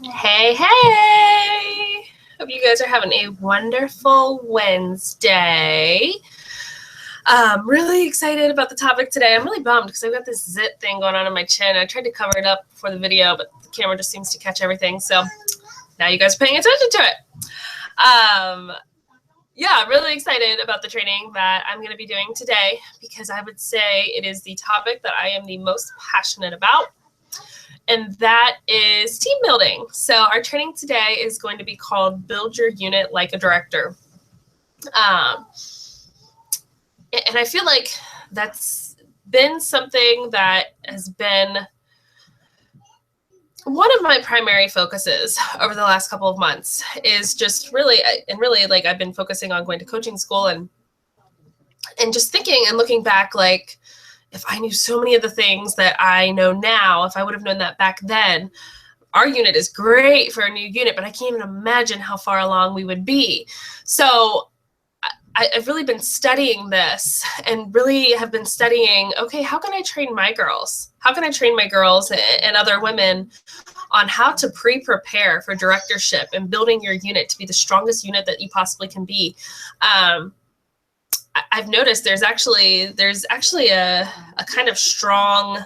Hey, hey! Hope you guys are having a wonderful Wednesday. Really excited about the topic today. I'm really bummed because I've got this zit thing going on my chin. I tried to cover it up before the video, but the camera just seems to catch everything. So now you guys are paying attention to it. Yeah, really excited about the training that I'm going to be doing today because I would say it is the topic that I am the most passionate about. And that is team building. So our training today is going to be called Build Your Unit Like a Director. And I feel like that's been something that has been one of my primary focuses over the last couple of months is just really like I've been focusing on going to coaching school and just thinking and looking back, like, if I knew so many of the things that I know now, if I would have known that back then, our unit is great for a new unit, but I can't even imagine how far along we would be. So I've really been studying this and really have been studying, okay, how can I train my girls? How can I train my girls and other women on how to pre-prepare for directorship and building your unit to be the strongest unit that you possibly can be? I've noticed there's actually a kind of strong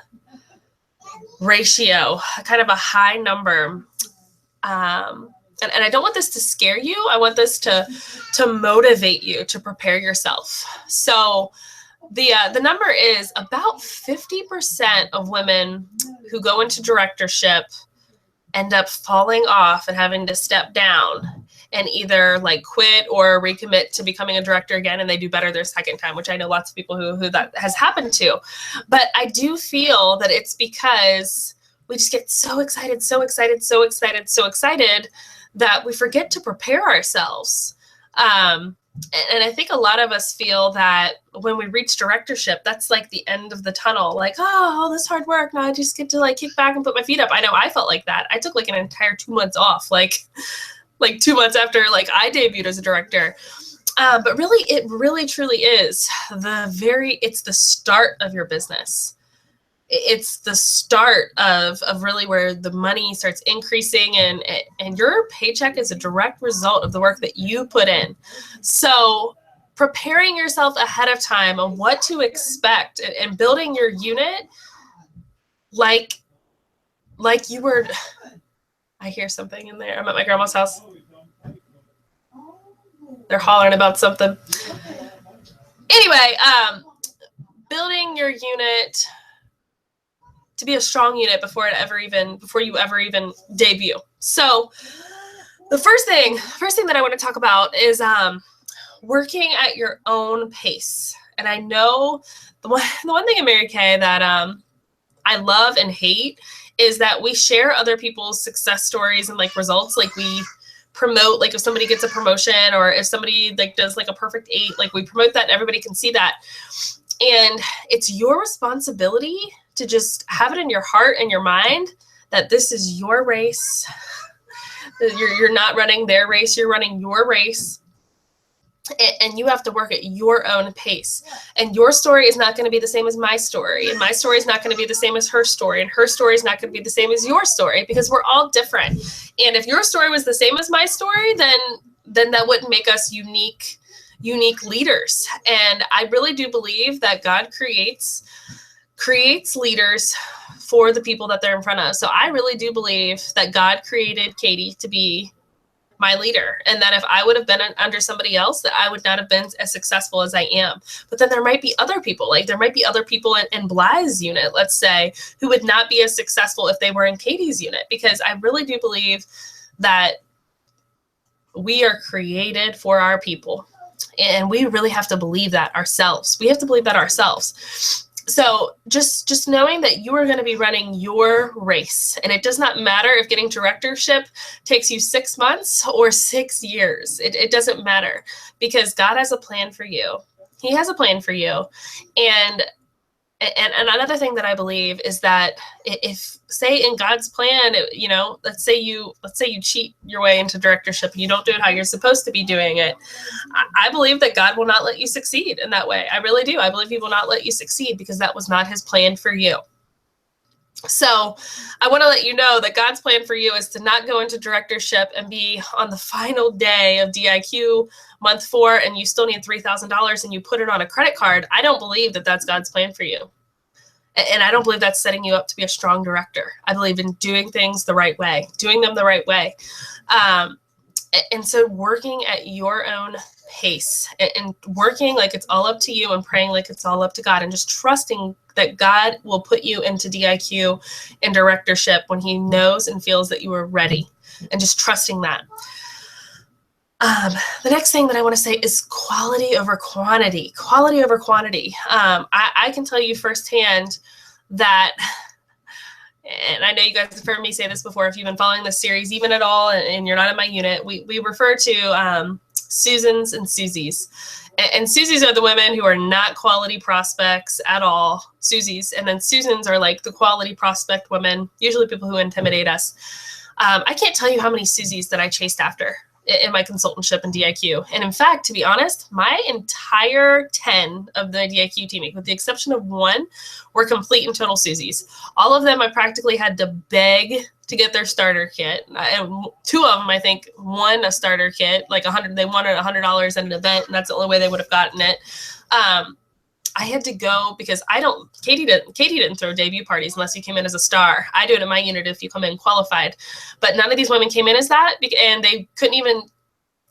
ratio, kind of a high number. And I don't want this to scare you. I want this to motivate you to prepare yourself. So the number is about 50% of women who go into directorship end up falling off and having to step down and either like quit or recommit to becoming a director again, and they do better their second time, which I know lots of people who that has happened to. But I do feel that it's because we just get so excited that we forget to prepare ourselves. And I think a lot of us feel that when we reach directorship, that's like the end of the tunnel. Like, oh, all this hard work. Now I just get to like kick back and put my feet up. I know I felt like that. I took like an entire 2 months off, like 2 months after like I debuted as a director. But really, it really truly is it's the start of your business. It's the start of really where the money starts increasing, and your paycheck is a direct result of the work that you put in. So preparing yourself ahead of time on what to expect and building your unit like you were. I hear something in there. I'm at my grandma's house. They're hollering about something. Anyway, building your unit to be a strong unit before you ever even debut. So the first thing that I want to talk about is working at your own pace. And I know the one thing in Mary Kay that I love and hate is that we share other people's success stories and like results. Like we promote, like if somebody gets a promotion or if somebody like does like a perfect 8, like we promote that and everybody can see that. And it's your responsibility to just have it in your heart and your mind that this is your race. You're not running their race, you're running your race. And you have to work at your own pace. And your story is not going to be the same as my story. And my story is not going to be the same as her story. And her story is not going to be the same as your story, because we're all different. And if your story was the same as my story, then that wouldn't make us unique leaders. And I really do believe that God creates leaders for the people that they're in front of. So I really do believe that God created Katie to be my leader, and that if I would have been under somebody else, that I would not have been as successful as I am. But then there might be other people, like there might be other people in Bly's unit, let's say, who would not be as successful if they were in Katie's unit, because I really do believe that we are created for our people, and we really have to believe that ourselves. We have to believe that ourselves. So just knowing that you are going to be running your race, and it does not matter if getting directorship takes you 6 months or 6 years. It doesn't matter, because God has a plan for you. He has a plan for you. And another thing that I believe is that if, say, in God's plan, let's say you cheat your way into directorship and you don't do it how you're supposed to be doing it, I believe that God will not let you succeed in that way. I really do. I believe he will not let you succeed because that was not his plan for you. So I want to let you know that God's plan for you is to not go into directorship and be on the final day of DIQ month 4 and you still need $3,000 and you put it on a credit card. I don't believe that that's God's plan for you. And I don't believe that's setting you up to be a strong director. I believe in doing things the right way, doing them the right way. And so working at your own pace and working like it's all up to you and praying like it's all up to God and just trusting that God will put you into DIQ and directorship when he knows and feels that you are ready, and just trusting that. The next thing that I want to say is quality over quantity. Quality over quantity. I can tell you firsthand that, and I know you guys have heard me say this before, if you've been following this series even at all and you're not in my unit, we refer to Susans and Susies. And Susies are the women who are not quality prospects at all, Susies. And then Susans are like the quality prospect women, usually people who intimidate us. I can't tell you how many Susies that I chased after in my consultantship in DIQ. And in fact, to be honest, my entire 10 of the DIQ team, with the exception of 1, were complete and total Susies. All of them, I practically had to beg to get their starter kit. And 2 of them, I think, won a starter kit, like they wanted $100 at an event, and that's the only way they would have gotten it. I had to go because Katie didn't throw debut parties unless you came in as a star. I do it in my unit if you come in qualified, but none of these women came in as that, and they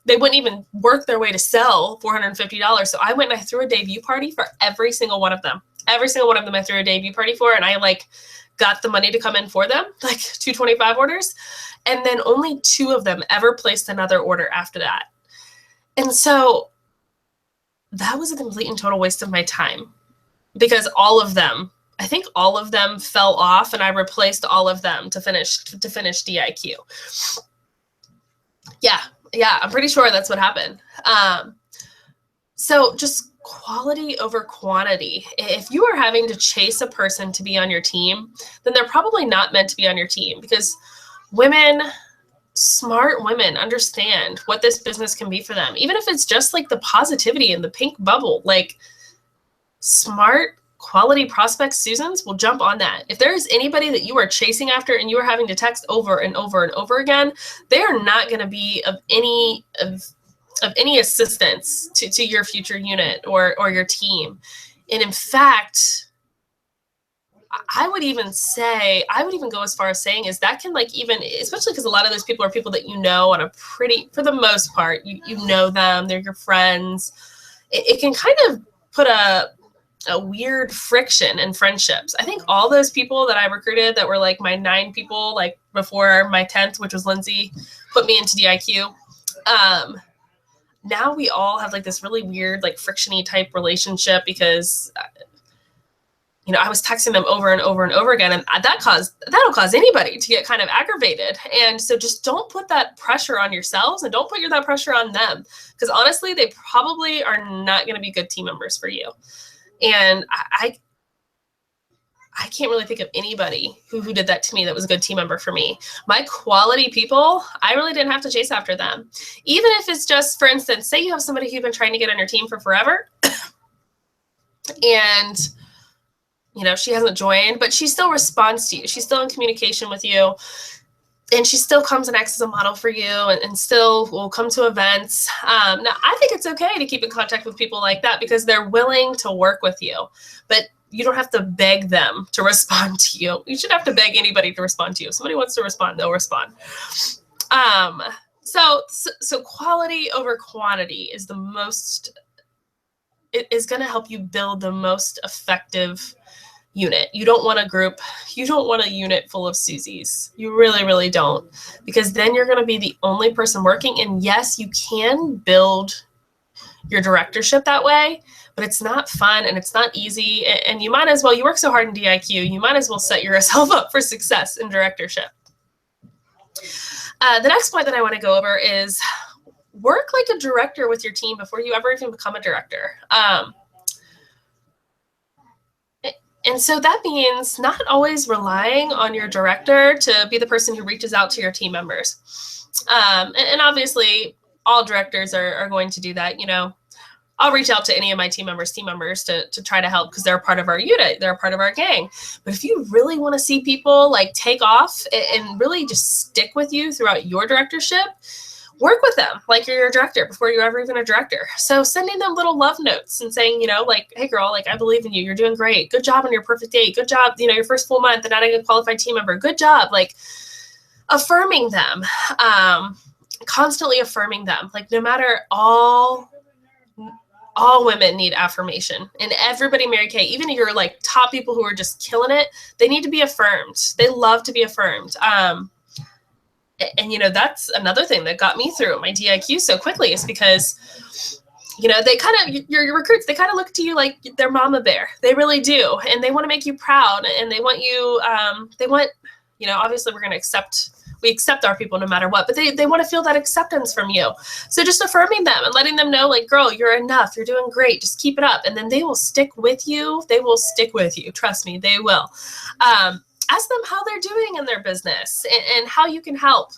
wouldn't even work their way to sell $450. So I went and I threw a debut party for every single one of them. Every single one of them I threw a debut party for, and I got the money to come in for them, 225 orders. And then only 2 of them ever placed another order after that. And so that was a complete and total waste of my time, because I think all of them fell off, and I replaced all of them to finish DIQ. Yeah, I'm pretty sure that's what happened. So just quality over quantity. If you are having to chase a person to be on your team, then they're probably not meant to be on your team, because smart women understand what this business can be for them. Even if it's just like the positivity and the pink bubble, like smart quality prospects, Susans, will jump on that. If there is anybody that you are chasing after and you are having to text over and over and over again, they are not going to be of any assistance to your future unit or your team. And in fact, I would even go as far as saying is that can especially because a lot of those people are people that you know for the most part, you know them, they're your friends. It can kind of put a weird friction in friendships. I think all those people that I recruited that were like my 9 people, like before my 10th, which was Lindsay, put me into DIQ. Now we all have like this really weird, like frictiony type relationship because I was texting them over and over and over again, and that'll cause anybody to get kind of aggravated. And so just don't put that pressure on yourselves, and don't put that pressure on them, because honestly, they probably are not going to be good team members for you. And I can't really think of anybody who did that to me that was a good team member for me. My quality people, I really didn't have to chase after them. Even if it's just, for instance, say you have somebody who's been trying to get on your team for forever, and she hasn't joined, but she still responds to you. She's still in communication with you, and she still comes and acts as a model for you, and still will come to events. Now, I think it's okay to keep in contact with people like that because they're willing to work with you, but you don't have to beg them to respond to you. You shouldn't have to beg anybody to respond to you. If somebody wants to respond, they'll respond. So quality over quantity is going to help you build the most effective unit. You don't want a unit full of Susies. You really, really don't, because then you're going to be the only person working. And yes, you can build your directorship that way, but it's not fun and it's not easy. And you might as well, you work so hard in DIQ, you might as well set yourself up for success in directorship. The next point that I want to go over is work like a director with your team before you ever even become a director. And so that means not always relying on your director to be the person who reaches out to your team members. And obviously, all directors are going to do that. I'll reach out to any of my team members to try to help because they're a part of our unit. They're a part of our gang. But if you really want to see people like take off and really just stick with you throughout your directorship, work with them like you're your director before you're ever even a director. So sending them little love notes and saying, you know, like, hey girl, like I believe in you. You're doing great. Good job on your perfect date. Good job, you know, your first full month and adding a qualified team member. Good job. Like affirming them, constantly affirming them. Like no matter all women need affirmation, and everybody, Mary Kay, even if you're like top people who are just killing it, they need to be affirmed. They love to be affirmed. And, you know, that's another thing that got me through my DIQ so quickly is because, you know, they kind of, your recruits, they kind of look to you like their mama bear. They really do. And they want to make you proud and they want you, you know, obviously we accept our people no matter what, but they want to feel that acceptance from you. So just affirming them and letting them know like, girl, you're enough. You're doing great. Just keep it up. And then they will stick with you. They will stick with you. Trust me, they will. Ask them how they're doing in their business and how you can help.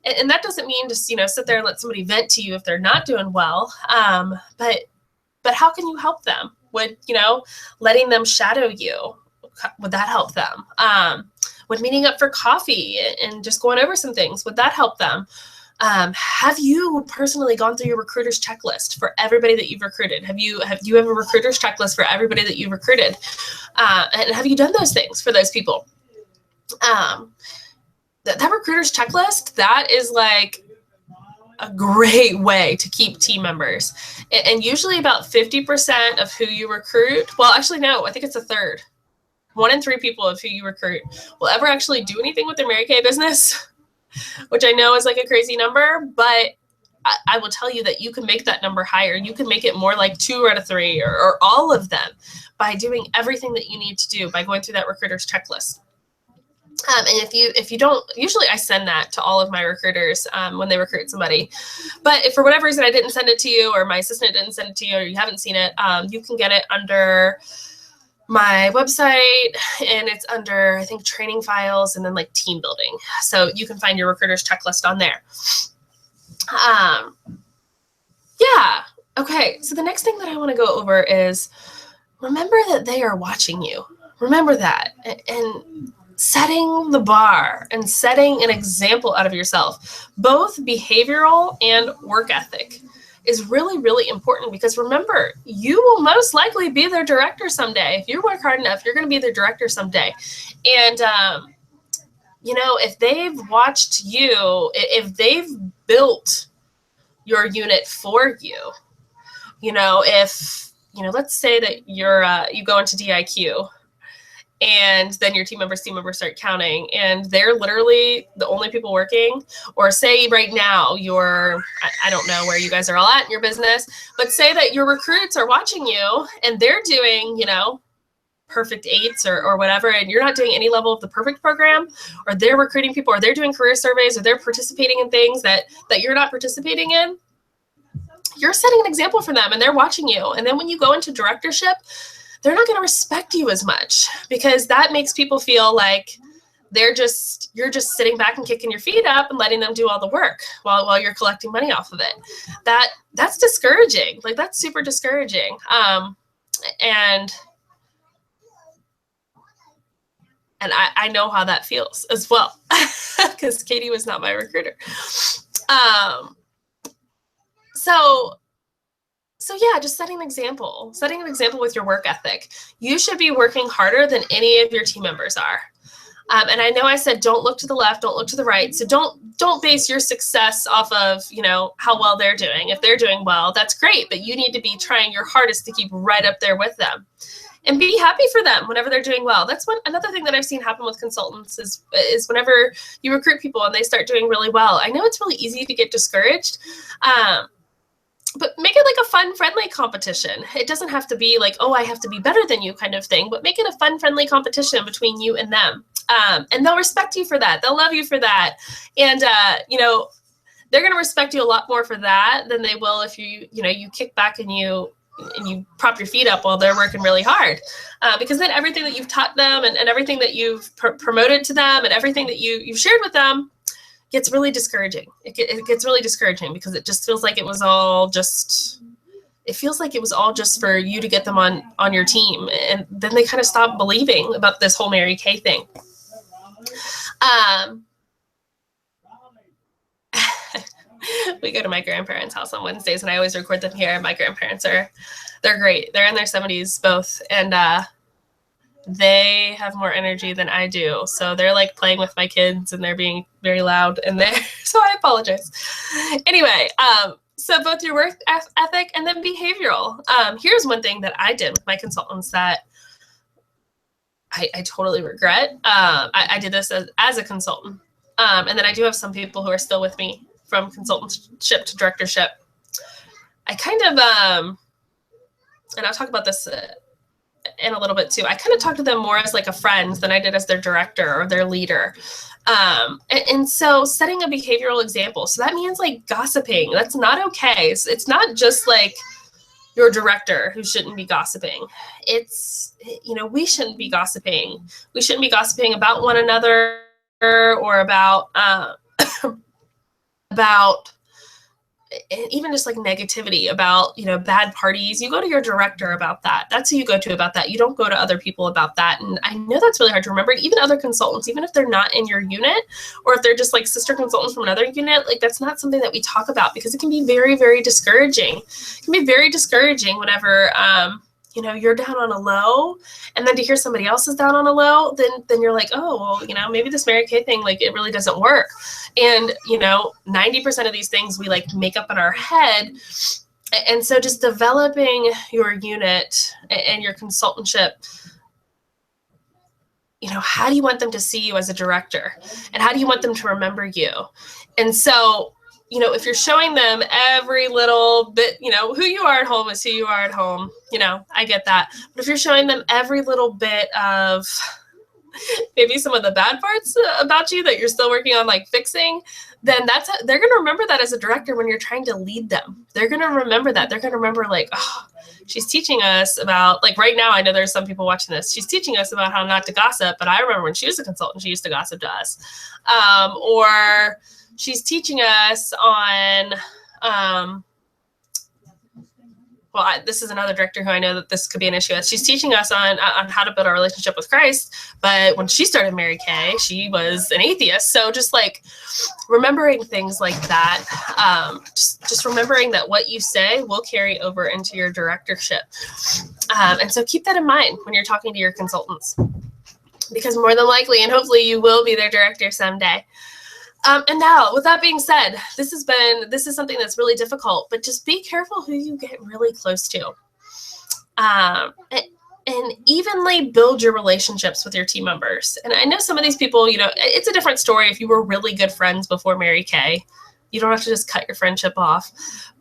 And that doesn't mean just, you know, sit there and let somebody vent to you if they're not doing well. But how can you help them? Would, you know, letting them shadow you, would that help them? Would meeting up for coffee and just going over some things, would that help them? Have you personally gone through your recruiter's checklist for everybody that you've recruited? Do you have a recruiter's checklist for everybody that you've recruited? And have you done those things for those people? That recruiter's checklist, that is like a great way to keep team members. And usually about 50% of who you recruit, well, actually, no, I think it's a third. 1 in 3 people of who you recruit will ever actually do anything with their Mary Kay business, which I know is like a crazy number, but I will tell you that you can make that number higher. You can make it more like 2 out of 3 or all of them by doing everything that you need to do by going through that recruiter's checklist. And if you don't, usually I send that to all of my recruiters when they recruit somebody. But if for whatever reason I didn't send it to you or my assistant didn't send it to you or you haven't seen it, you can get it under my website and it's under, I think, training files and then like team building. So you can find your recruiter's checklist on there. Yeah. Okay. So the next thing that I want to go over is remember that they are watching you. Remember that. And setting the bar and setting an example out of yourself, both behavioral and work ethic, is really, really important because remember, you will most likely be their director someday. If you work hard enough, you're going to be their director someday. And, you know, if they've watched you, if they've built your unit for you, you know, if, you know, let's say that you go into DIQ and then your team members start counting and they're literally the only people working, or say right now I don't know where you guys are all at in your business, but say that your recruits are watching you and they're doing, you know, perfect 8s or whatever, and you're not doing any level of the perfect program, or they're recruiting people, or they're doing career surveys, or they're participating in things that you're not participating in. You're setting an example for them and they're watching you. And then when you go into directorship, they're not going to respect you as much because that makes people feel like you're just sitting back and kicking your feet up and letting them do all the work while you're collecting money off of it. That's discouraging. Like that's super discouraging. And I know how that feels as well because Katie was not my recruiter. So yeah, just setting an example with your work ethic. You should be working harder than any of your team members are. And I know I said, don't look to the left, don't look to the right. So don't base your success off of, you know, how well they're doing. If they're doing well, that's great, but you need to be trying your hardest to keep right up there with them and be happy for them whenever they're doing well. That's another thing that I've seen happen with consultants is whenever you recruit people and they start doing really well. I know it's really easy to get discouraged. But make it like a fun, friendly competition. It doesn't have to be like, oh, I have to be better than you kind of thing, but make it a fun, friendly competition between you and them. And they'll respect you for that. They'll love you for that. And, you know, they're going to respect you a lot more for that than they will if you kick back and you prop your feet up while they're working really hard. Because then everything that you've taught them and everything that you've promoted to them and everything that you've shared with them gets really discouraging. It gets really discouraging because it just feels like it was all just it feels like it was all just for you to get them on your team. And then they kind of stopped believing about this whole Mary Kay thing. We go to my grandparents' house on Wednesdays, and I always record them here. My grandparents they're great. They're in their 70s both, and they have more energy than I do. So they're like playing with my kids, and they're being very loud in there. So I apologize. Anyway, so both your work ethic and then behavioral. Here's one thing that I did with my consultants that I totally regret. I did this as a consultant. And then I do have some people who are still with me from consultantship to directorship. I kind of, and I'll talk about this in a little bit too. I kind of talk to them more as like a friend than I did as their director or their leader. And so setting a behavioral example. So that means like gossiping. That's not okay. It's not just like your director who shouldn't be gossiping. It's, we shouldn't be gossiping. We shouldn't be gossiping about one another or about even just like negativity about, bad parties. You go to your director about that. That's who you go to about that. You don't go to other people about that. And I know that's really hard to remember. Even other consultants, even if they're not in your unit, or if they're just like sister consultants from another unit, like that's not something that we talk about, because it can be very, very discouraging. It can be very discouraging whenever, you're down on a low, and then to hear somebody else is down on a low, then you're like, oh, well, maybe this Mary Kay thing, like it really doesn't work. And, 90% of these things we like make up in our head. And so just developing your unit and your consultantship, how do you want them to see you as a director? And how do you want them to remember you? And so, if you're showing them every little bit, who you are at home is who you are at home. I get that. But if you're showing them every little bit of maybe some of the bad parts about you that you're still working on like fixing, then they're going to remember that as a director when you're trying to lead them. They're going to remember that. They're going to remember like, oh, she's teaching us about, like right now, I know there's some people watching this. She's teaching us about how not to gossip. But I remember when she was a consultant, she used to gossip to us. Or she's teaching us on, this is another director who I know that this could be an issue with. She's teaching us on how to build our relationship with Christ. But when she started Mary Kay, she was an atheist. So just like remembering things like that, just remembering that what you say will carry over into your directorship. And so keep that in mind when you're talking to your consultants, because more than likely, and hopefully you will be their director someday. And now, with that being said, this is something that's really difficult, but just be careful who you get really close to. And evenly build your relationships with your team members. And I know some of these people, it's a different story if you were really good friends before Mary Kay. You don't have to just cut your friendship off.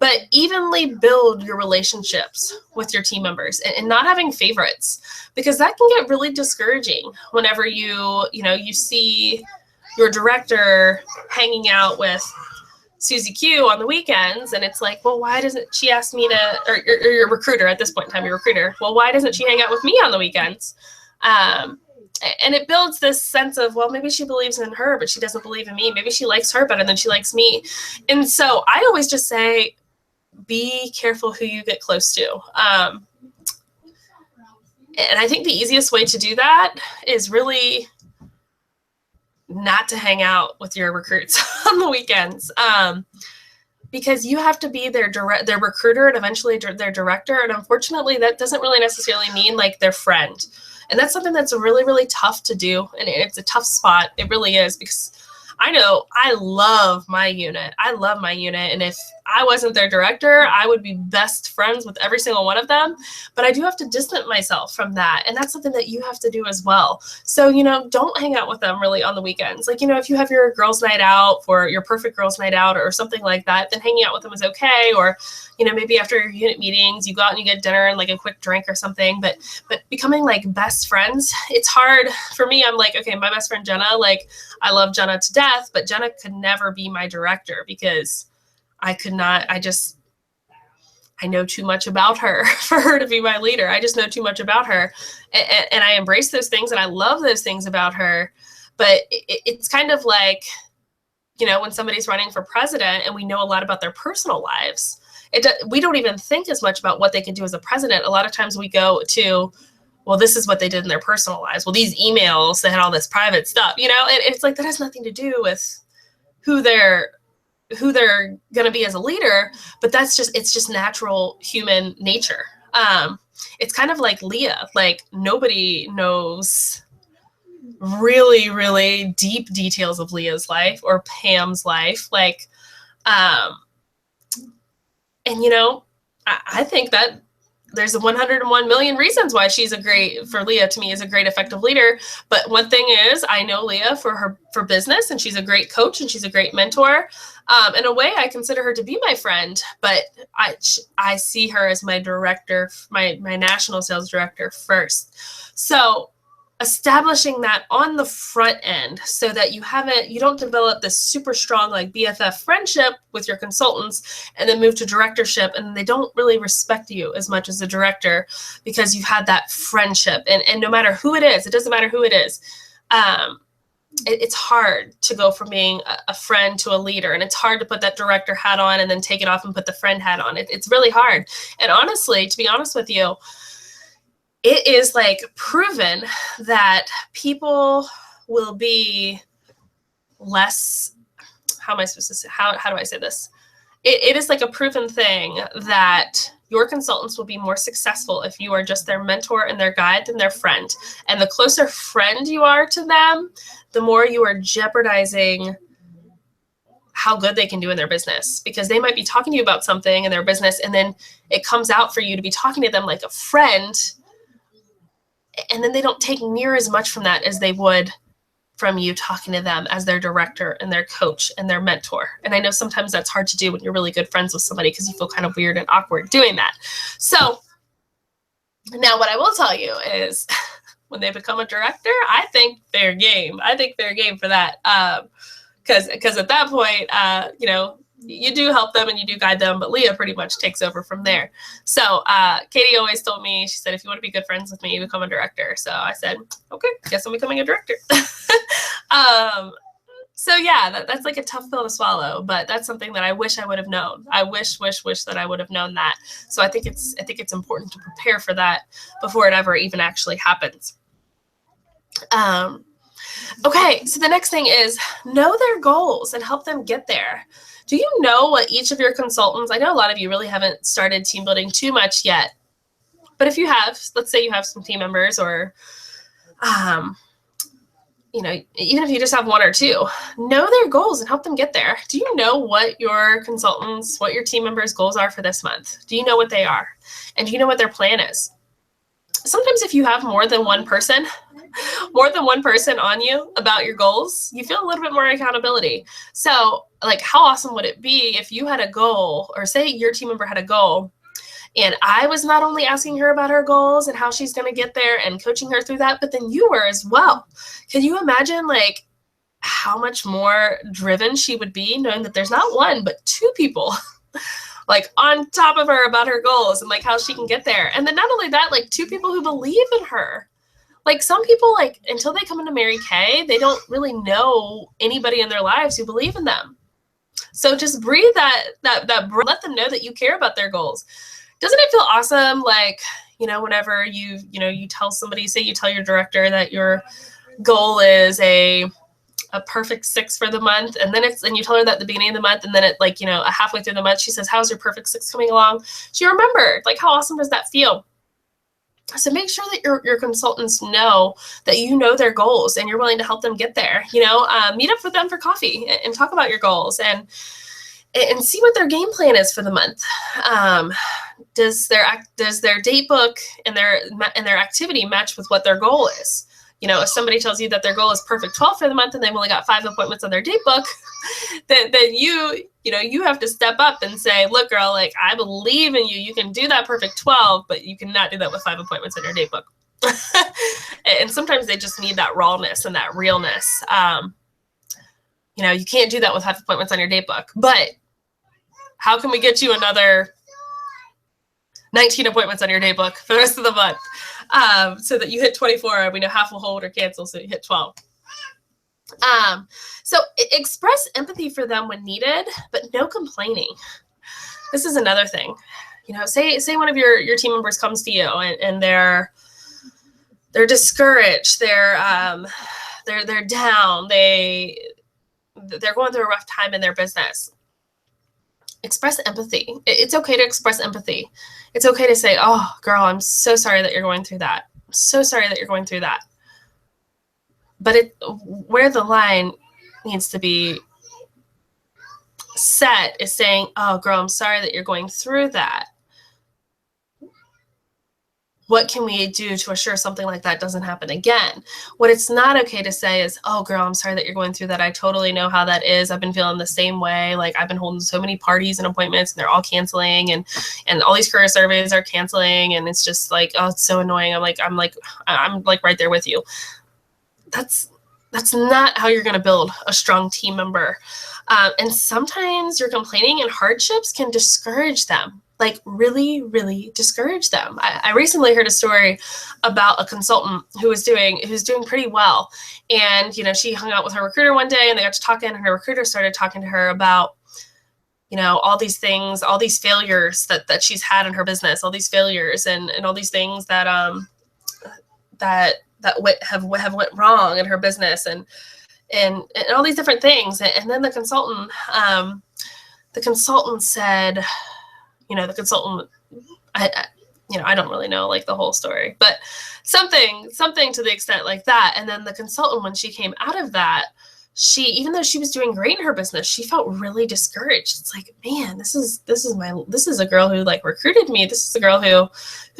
But evenly build your relationships with your team members and not having favorites, because that can get really discouraging whenever you see your director hanging out with Susie Q on the weekends, and it's like, well, why doesn't she ask me to, or your recruiter at this point in time, your recruiter, well, why doesn't she hang out with me on the weekends? And it builds this sense of, well, maybe she believes in her, but she doesn't believe in me. Maybe she likes her better than she likes me. And so I always just say, be careful who you get close to. And I think the easiest way to do that is really not to hang out with your recruits on the weekends, because you have to be their recruiter and eventually their director. And unfortunately, that doesn't really necessarily mean like their friend. And that's something that's really, really tough to do. And it's a tough spot. It really is, because I know I love my unit. And if I wasn't their director, I would be best friends with every single one of them. But I do have to distance myself from that. And that's something that you have to do as well. So, don't hang out with them really on the weekends. Like, if you have your girls' night out for your perfect girls' night out or something like that, then hanging out with them is okay. Or, maybe after your unit meetings, you go out and you get dinner and like a quick drink or something. But becoming like best friends, it's hard for me. I'm like, okay, my best friend Jenna, like I love Jenna to death, but Jenna could never be my director because I could not, I know too much about her for her to be my leader. I just know too much about her. And I embrace those things and I love those things about her. But it's kind of like, when somebody's running for president and we know a lot about their personal lives, we don't even think as much about what they can do as a president. A lot of times we go to, well, this is what they did in their personal lives. Well, these emails, they had all this private stuff, you know, and it's like, that has nothing to do with who they're going to be as a leader, but it's just natural human nature. It's kind of like Leah, like nobody knows really, really deep details of Leah's life or Pam's life. Like, and you know, I think that there's 101 million reasons why for Leah to me is a great effective leader. But one thing is, I know Leah for business, and she's a great coach and she's a great mentor. In a way, I consider her to be my friend, but I see her as my director, my national sales director first. So establishing that on the front end so that you don't develop this super strong like BFF friendship with your consultants and then move to directorship and they don't really respect you as much as a director because you've had that friendship. And no matter who it is, it doesn't matter who it is. It's hard to go from being a friend to a leader, and it's hard to put that director hat on and then take it off and put the friend hat on. It's really hard. And honestly, to be honest with you, it is like proven that people will be less, how am I supposed to say, how do I say this? It is like a proven thing that your consultants will be more successful if you are just their mentor and their guide than their friend. And the closer friend you are to them, the more you are jeopardizing how good they can do in their business, because they might be talking to you about something in their business and then it comes out for you to be talking to them like a friend. And then they don't take near as much from that as they would from you talking to them as their director and their coach and their mentor. And I know sometimes that's hard to do when you're really good friends with somebody because you feel kind of weird and awkward doing that. So now what I will tell you is when they become a director, I think fair game. I think fair game for that. Because at that point, you know, you do help them and you do guide them, but Leah pretty much takes over from there. So Katie always told me, she said, if you want to be good friends with me, become a director. So I said, okay, guess I'm becoming a director. So yeah, that's like a tough pill to swallow, but that's something that I wish I would have known. I wish that I would have known that. So I think it's important to prepare for that before it ever even actually happens. Okay, so the next thing is know their goals and help them get there. Do you know what each of your consultants, I know a lot of you really haven't started team building too much yet, but if you have, let's say you have some team members or, you know, even if you just have one or two, know their goals and help them get there. Do you know what your consultants, what your team members' goals are for this month? Do you know what they are? And do you know what their plan is? Sometimes if you have more than one person on you about your goals, you feel a little bit more accountability. So like, how awesome would it be if you had a goal, or say your team member had a goal and I was not only asking her about her goals and how she's going to get there and coaching her through that, but then you were as well. Can you imagine like how much more driven she would be knowing that there's not one, but two people like on top of her about her goals and like how she can get there. And then not only that, like two people who believe in her. Like some people, like until they come into Mary Kay, they don't really know anybody in their lives who believe in them. So just breathe that let them know that you care about their goals. Doesn't it feel awesome? Like, you know, whenever you tell somebody, say you tell your director that your goal is a perfect 6 for the month, and then you tell her that at the beginning of the month, and then it like, you know, halfway through the month, she says, how's your perfect 6 coming along? She remembered. Like, how awesome does that feel? So make sure that your consultants know that you know their goals and you're willing to help them get there. You know, meet up with them for coffee and talk about your goals and see what their game plan is for the month. Does their date book and their activity match with what their goal is? You know, if somebody tells you that their goal is perfect 12 for the month and they've only got 5 appointments on their date book, then you have to step up and say, look, girl, like I believe in you. You can do that perfect 12, but you cannot do that with 5 appointments on your date book. And sometimes they just need that rawness and that realness. You know, you can't do that with 5 appointments on your date book, but how can we get you another 19 appointments on your date book for the rest of the month? So that you hit 24, we know half will hold or cancel, so you hit 12. So express empathy for them when needed, but no complaining. this is another thing. Say one of your team members comes to you and they're discouraged, they're down, they're going through a rough time in their business. Express empathy. It's okay to express empathy. It's okay to say, oh, girl, I'm so sorry that you're going through that. I'm so sorry that you're going through that. But where the line needs to be set is saying, oh, girl, I'm sorry that you're going through that. What can we do to assure something like that doesn't happen again? What it's not okay to say is, oh, girl, I'm sorry that you're going through that. I totally know how that is. I've been feeling the same way. Like, I've been holding so many parties and appointments and they're all canceling, and all these career surveys are canceling. And it's just like, oh, it's so annoying. I'm like right there with you. That's not how you're going to build a strong team member. And sometimes your complaining and hardships can discourage them. Like, really, really discourage them. I recently heard a story about a consultant who was doing pretty well. And, she hung out with her recruiter one day and they got to talking, and her recruiter started talking to her about, all these things, all these failures that she's had in her business, all these failures and all these things that have went wrong in her business and all these different things. And then the consultant said, I don't really know like the whole story, but something to the extent like that. And then the consultant, when she came out of that, even though she was doing great in her business, she felt really discouraged. It's like, man, this is a girl who like recruited me. This is a girl who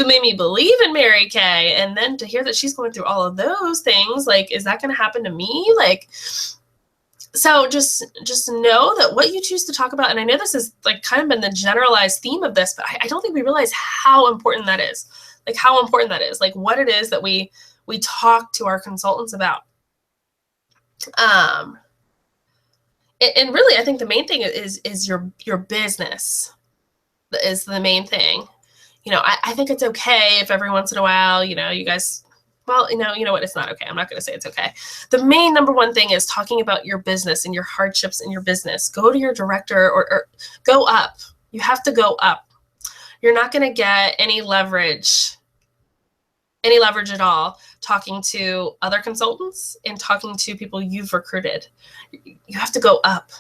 made me believe in Mary Kay. And then to hear that she's going through all of those things, like, is that going to happen to me? Like, so just know that what you choose to talk about, and I know this is like kind of been the generalized theme of this, but I don't think we realize how important that is. Like, how important that is, like what it is that we talk to our consultants about. And really, I think the main thing is your business is the main thing. I think it's okay if every once in a while, you guys, well, you know what, it's not okay. I'm not going to say it's okay. The main number one thing is talking about your business and your hardships in your business. Go to your director or go up. You have to go up. You're not going to get any leverage at all talking to other consultants and talking to people you've recruited. You have to go up.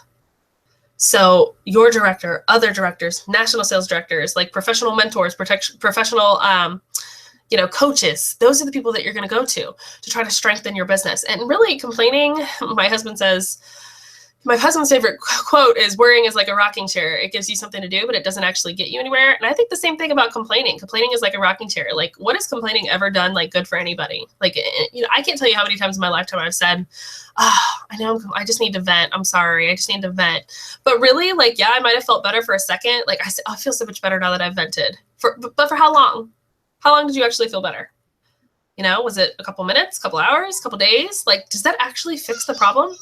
So your director, other directors, national sales directors, like professional mentors, professional, coaches, those are the people that you're going to go to try to strengthen your business. And really, complaining, my husband's favorite quote is, worrying is like a rocking chair. It gives you something to do, but it doesn't actually get you anywhere. And I think the same thing about complaining. Complaining is like a rocking chair. Like, what has complaining ever done like good for anybody? Like, I can't tell you how many times in my lifetime I've said, I know I just need to vent. I'm sorry. I just need to vent. But really, like, yeah, I might have felt better for a second. Like, I feel so much better now that I've vented. But for how long? How long did you actually feel better? Was it a couple minutes, couple hours, couple days? Like, does that actually fix the problem?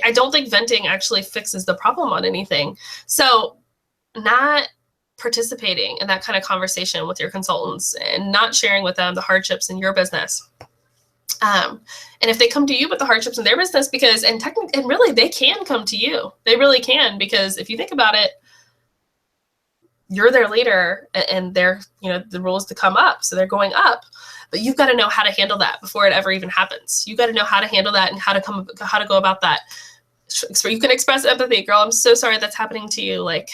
I don't think venting actually fixes the problem on anything. So not participating in that kind of conversation with your consultants and not sharing with them the hardships in your business. And if they come to you with the hardships in their business, and really they can come to you. They really can, because if you think about it, you're their leader and they're, the rules to come up. So they're going up. But you've got to know how to handle that before it ever even happens. You got to know how to handle that and how to go about that. So you can express empathy. Girl, I'm so sorry that's happening to you. Like,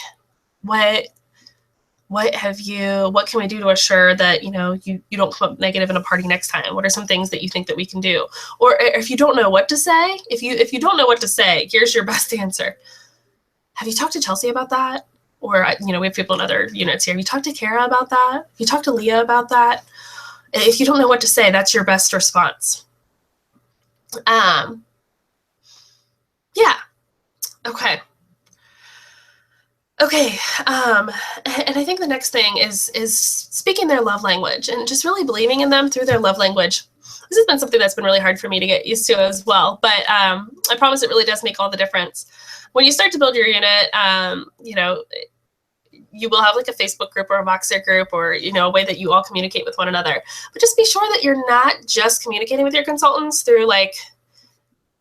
what can we do to assure that, you don't come up negative in a party next time? What are some things that you think that we can do? Or if you don't know what to say, if you don't know what to say, here's your best answer. Have you talked to Chelsea about that? Or, we have people in other units here. Have you talked to Kara about that? Have you talked to Leah about that? If you don't know what to say, that's your best response. Yeah. Okay. And I think the next thing is speaking their love language and just really believing in them through their love language. This has been something that's been really hard for me to get used to as well, but I promise it really does make all the difference. When you start to build your unit, you will have like a Facebook group or a Voxer group or, a way that you all communicate with one another. But just be sure that you're not just communicating with your consultants through like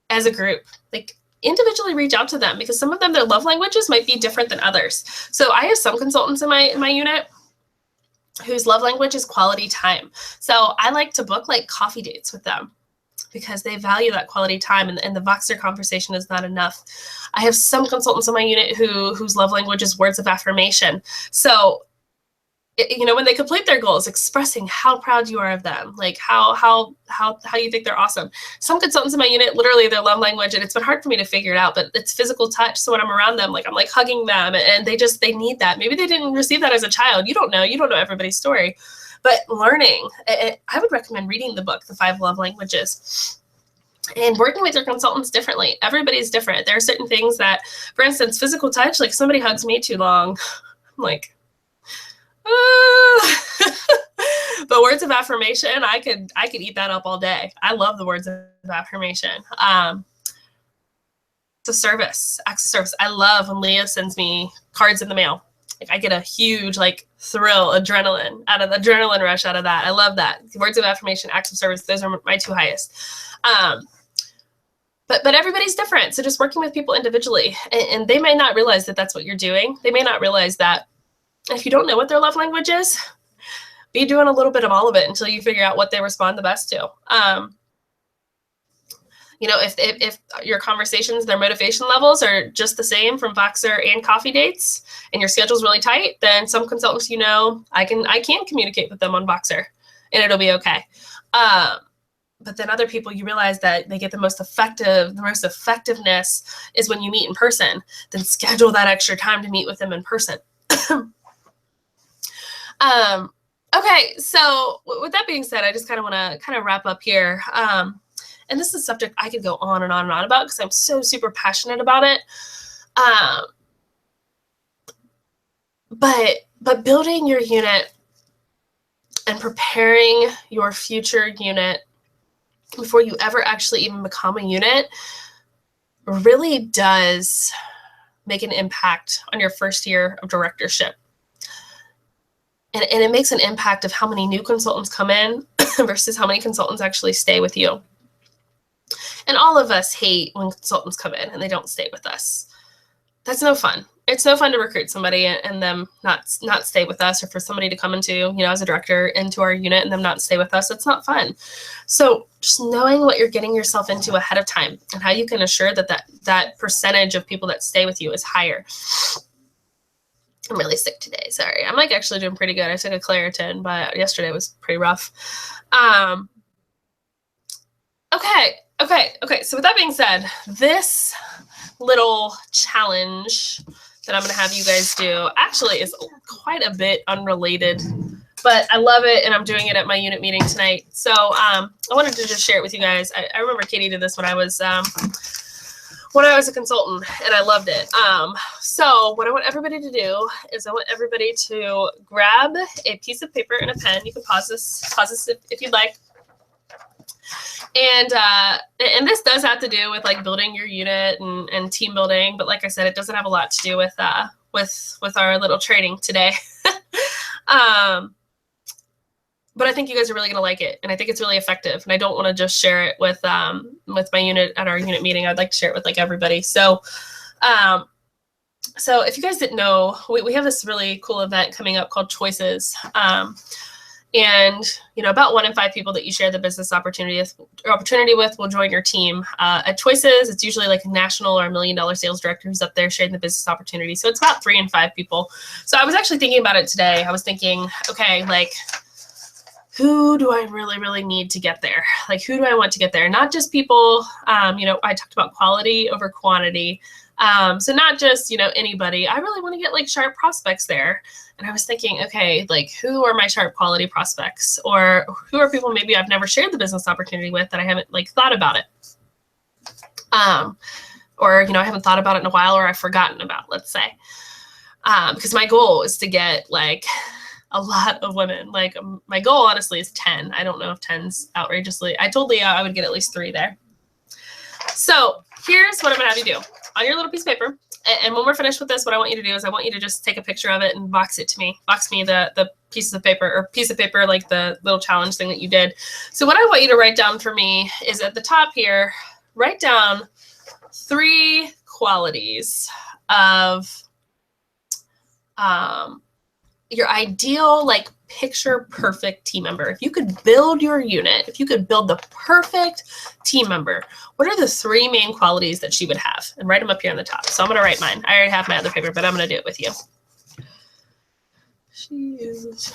as a group. Like, individually reach out to them, because some of them, their love languages might be different than others. So I have some consultants in my unit whose love language is quality time. So I like to book like coffee dates with them because they value that quality time, and the Voxer conversation is not enough. I have some consultants in my unit whose love language is words of affirmation. So, you know, when they complete their goals, expressing how proud you are of them, like how you think they're awesome. Some consultants in my unit, literally their love language, and it's been hard for me to figure it out, but it's physical touch. So when I'm around them, like I'm like hugging them, and they need that. Maybe they didn't receive that as a child. You don't know everybody's story. But learning, I would recommend reading the book, The 5 Love Languages, and working with your consultants differently. Everybody's different. There are certain things that, for instance, physical touch, like somebody hugs me too long, I'm like, but words of affirmation, I could eat that up all day. I love the words of affirmation. Acts of service. I love when Leah sends me cards in the mail. Like I get a huge thrill, adrenaline rush out of that. I love that. Words of affirmation, acts of service, those are my 2 highest. But everybody's different. So just working with people individually, and they may not realize that that's what you're doing. They may not realize that if you don't know what their love language is, be doing a little bit of all of it until you figure out what they respond the best to. You know, if your conversations, their motivation levels are just the same from Voxer and coffee dates, and your schedule's really tight, then some consultants, you know, I can communicate with them on Voxer, and it'll be okay. But then other people, you realize that they get the most effectiveness is when you meet in person. Then schedule that extra time to meet with them in person. Okay, so with that being said, I just kind of want to wrap up here. And this is a subject I could go on and on and on about because I'm so super passionate about it. But building your unit and preparing your future unit before you ever actually even become a unit really does make an impact on your first year of directorship. And it makes an impact of how many new consultants come in versus how many consultants actually stay with you. And all of us hate when consultants come in and they don't stay with us. That's no fun. It's no fun to recruit somebody and them not stay with us, or for somebody to come into, you know, as a director into our unit and them not stay with us. It's not fun. So just knowing what you're getting yourself into ahead of time and how you can assure that percentage of people that stay with you is higher. I'm really sick today. Sorry. I'm actually doing pretty good. I took a Claritin, but yesterday was pretty rough. Okay. So with that being said, this little challenge that I'm going to have you guys do actually is quite a bit unrelated, but I love it, and I'm doing it at my unit meeting tonight. So I wanted to just share it with you guys. I remember Katie did this when I was a consultant, and I loved it. So what I want everybody to do is I want everybody to grab a piece of paper and a pen. You can pause this if you'd like. And this does have to do with building your unit and team building, but like I said, it doesn't have a lot to do with our little training today. But I think you guys are really going to like it, and I think it's really effective. And I don't want to just share it with my unit at our unit meeting. I'd like to share it with everybody. So if you guys didn't know, we have this really cool event coming up called Choices. And, you know, about 1 in 5 people that you share the business opportunity with will join your team. At Choices, it's usually a national or $1 million sales director who's up there sharing the business opportunity. So it's about 3 in 5 people. So I was actually thinking about it today. I was thinking, okay, who do I really, really need to get there? Who do I want to get there? Not just people, you know, I talked about quality over quantity. So not just, you know, anybody. I really want to get sharp prospects there. And I was thinking, okay, who are my sharp quality prospects? Or who are people maybe I've never shared the business opportunity with that I haven't thought about it? Or, you know, I haven't thought about it in a while, or I've forgotten about, let's say. Because my goal is to get a lot of women. My goal honestly is 10. I don't know if 10's outrageously. I told Leah I would get at least 3 there. So here's what I'm gonna have you do on your little piece of paper. And when we're finished with this, what I want you to do is I want you to just take a picture of it and box me the pieces of paper, or piece of paper, the little challenge thing that you did. So what I want you to write down for me is at the top here, write down 3 qualities of your ideal, like, picture perfect team member. If you could build your unit, if you could build the perfect team member, what are the 3 main qualities that she would have? And write them up here on the top. So I'm going to write mine. I already have my other paper, but I'm going to do it with you. She is...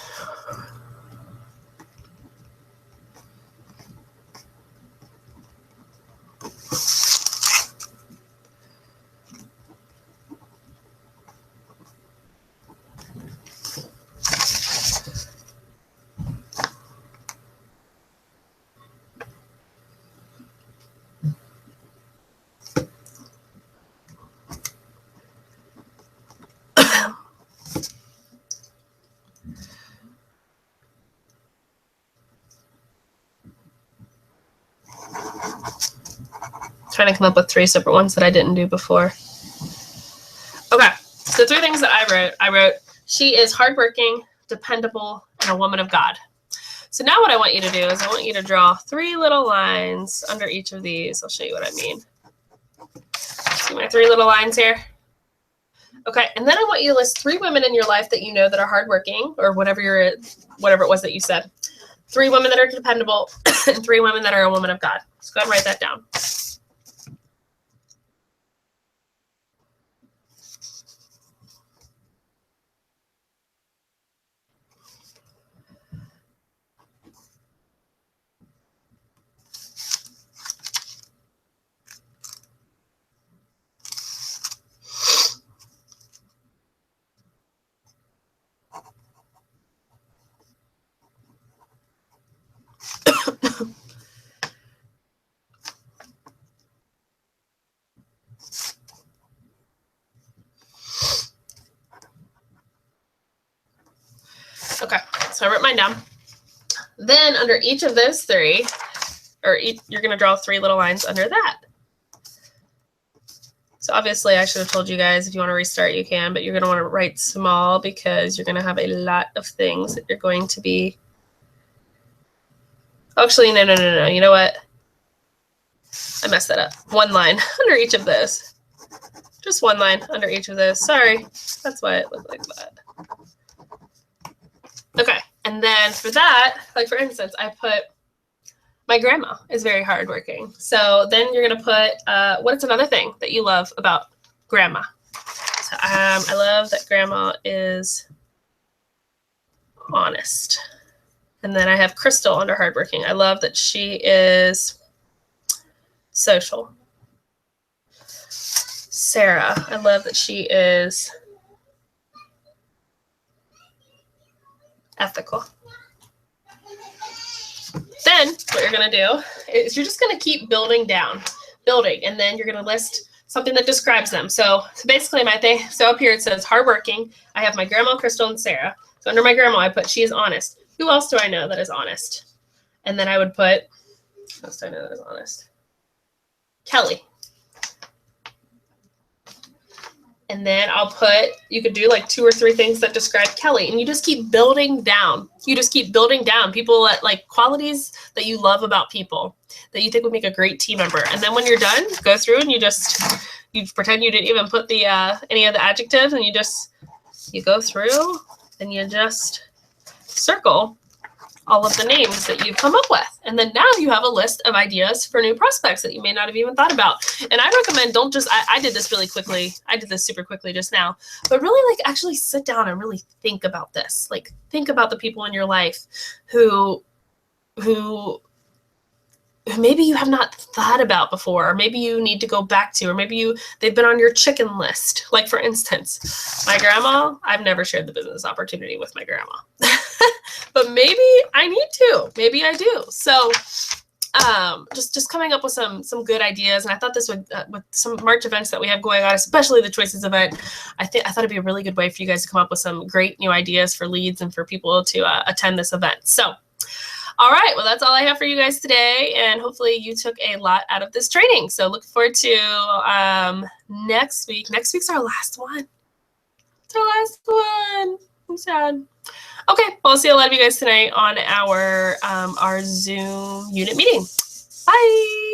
trying to come up with 3 separate ones that I didn't do before. Okay, so 3 things that I wrote, she is hardworking, dependable, and a woman of God. So now what I want you to do is I want you to draw 3 little lines under each of these. I'll show you what I mean. See my 3 little lines here? Okay, and then I want you to list 3 women in your life that you know that are hardworking, or whatever it was that you said. 3 women that are dependable, and 3 women that are a woman of God. So go ahead and write that down. Okay, so I wrote mine down. Then under each of those 3, you're going to draw 3 little lines under that. So obviously I should have told you guys, if you want to restart, you can, but you're going to want to write small because you're going to have a lot of things that you're going to be... Actually, no. You know what? I messed that up. 1 line under each of those. Just 1 line under each of those. Sorry. That's why it looked like that. Okay, and then for that, like for instance, I put my grandma is very hardworking. So then you're going to put, what's another thing that you love about grandma? So I love that grandma is honest. And then I have Crystal under hardworking. I love that she is social. Sarah, I love that she is ethical. Then what you're going to do is you're just going to keep building, and then you're going to list something that describes them. So basically my thing, so up here it says hardworking. I have my grandma, Crystal, and Sarah. So under my grandma, I put she is honest. Who else do I know that is honest? And then I would put, who else do I know that is honest? Kelly. And then I'll put, you could do like 2 or 3 things that describe Kelly, and you just keep building down. You just keep building down people that, like, qualities that you love about people that you think would make a great team member. And then when you're done, go through and you pretend you didn't even put the any of the adjectives, and you go through and you just circle all of the names that you've come up with. And then now you have a list of ideas for new prospects that you may not have even thought about. And I recommend don't just, I did this really quickly. I did this super quickly just now, but really like actually sit down and really think about this. Like think about the people in your life who maybe you have not thought about before, or maybe you need to go back to, or maybe they've been on your chicken list. Like for instance, my grandma, I've never shared the business opportunity with my grandma, but maybe I need to, maybe I do. So just coming up with some good ideas. And I thought this would, with some March events that we have going on, especially the Choices event, I thought it'd be a really good way for you guys to come up with some great new ideas for leads and for people to attend this event. So all right, well, that's all I have for you guys today, and hopefully you took a lot out of this training. So look forward to next week. Next week's our last one. It's our last one. I'm sad. Okay, well, I'll see a lot of you guys tonight on our Zoom unit meeting. Bye.